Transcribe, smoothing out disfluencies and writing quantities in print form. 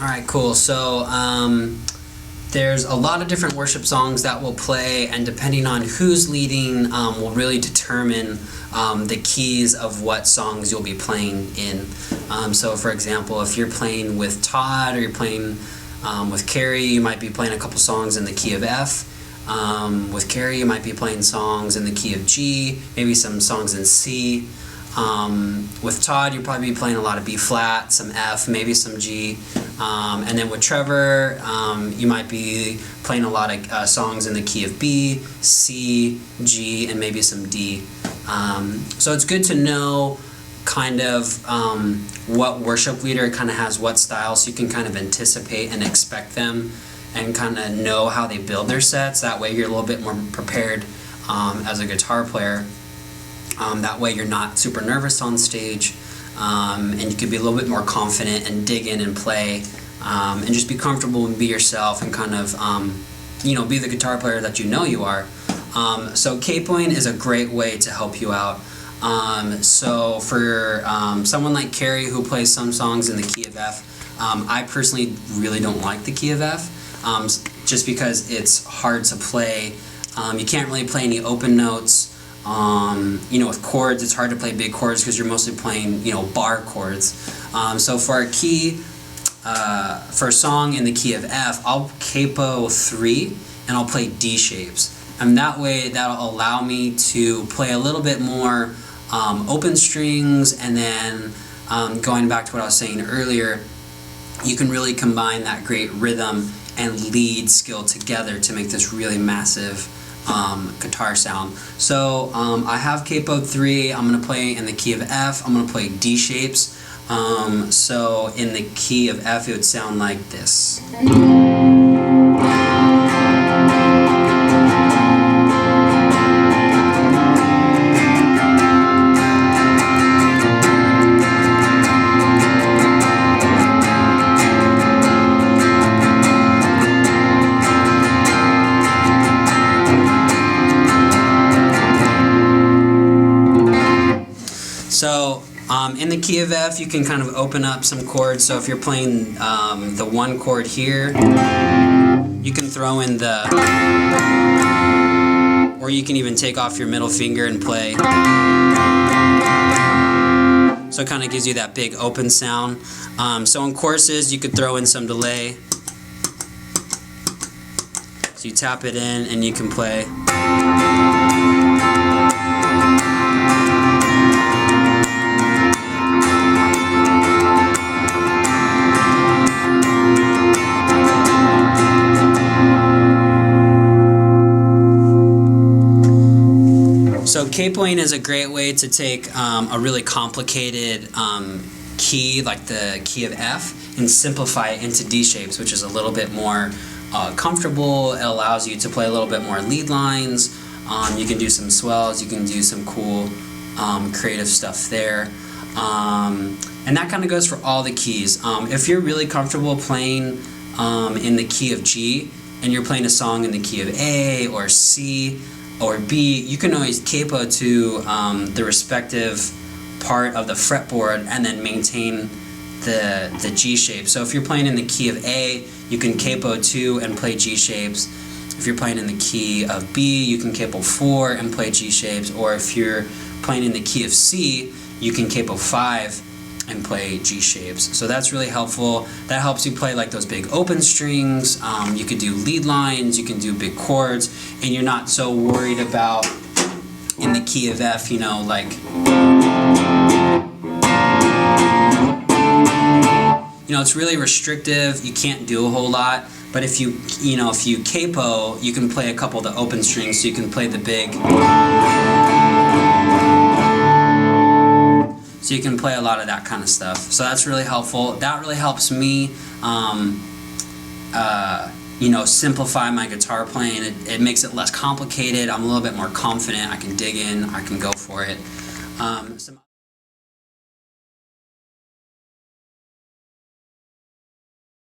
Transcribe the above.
Alright, cool. So there's a lot of different worship songs that will play, and depending on who's leading will really determine the keys of what songs you'll be playing in. So for example, if you're playing with Todd or you're playing with Carrie, you might be playing a couple songs in the key of F. With Carrie, you might be playing songs in the key of G, maybe some songs in C. With Todd, you'll probably be playing a lot of B flat, some F, maybe some G. And then with Trevor, you might be playing a lot of songs in the key of B, C, G, and maybe some D. So it's good to know kind of what worship leader kind of has what style, so you can kind of anticipate and expect them and kind of know how they build their sets. That way you're a little bit more prepared as a guitar player. That way you're not super nervous on stage, and you can be a little bit more confident and dig in and play, and just be comfortable and be yourself and kind of be the guitar player that you know you are. So capoing is a great way to help you out. So for someone like Carrie who plays some songs in the key of F, I personally really don't like the key of F, just because it's hard to play. You can't really play any open notes. With chords, it's hard to play big chords because you're mostly playing, bar chords. So for a key, for a song in the key of F, I'll capo 3 and I'll play D shapes. And that way, that'll allow me to play a little bit more open strings, and then going back to what I was saying earlier, you can really combine that great rhythm and lead skill together to make this really massive guitar sound. So I have capoed 3. I'm going to play in the key of F. I'm going to play D shapes. So in the key of F, it would sound like this. So in the key of F, you can kind of open up some chords. So if you're playing the 1 chord here, you can throw in the, or you can even take off your middle finger and play. So it kind of gives you that big open sound. So in choruses, you could throw in some delay. So you tap it in and you can play. So capoing is a great way to take a really complicated key, like the key of F, and simplify it into D shapes, which is a little bit more comfortable. It allows you to play a little bit more lead lines. You can do some swells, you can do some cool creative stuff there. And that kind of goes for all the keys. If you're really comfortable playing in the key of G, and you're playing a song in the key of A or C or B, you can always capo to the respective part of the fretboard and then maintain the G shape. So if you're playing in the key of A, you can capo 2 and play G shapes. If you're playing in the key of B, you can capo 4 and play G shapes. Or if you're playing in the key of C, you can capo 5 and play G shapes. So that's really helpful. That helps you play like those big open strings. You could do lead lines, you can do big chords, and you're not so worried about in the key of F, it's really restrictive. You can't do a whole lot. But if you capo, you can play a couple of the open strings, so you can play the big. So you can play a lot of that kind of stuff. So that's really helpful. That really helps me, simplify my guitar playing. It makes it less complicated. I'm a little bit more confident. I can dig in. I can go for it.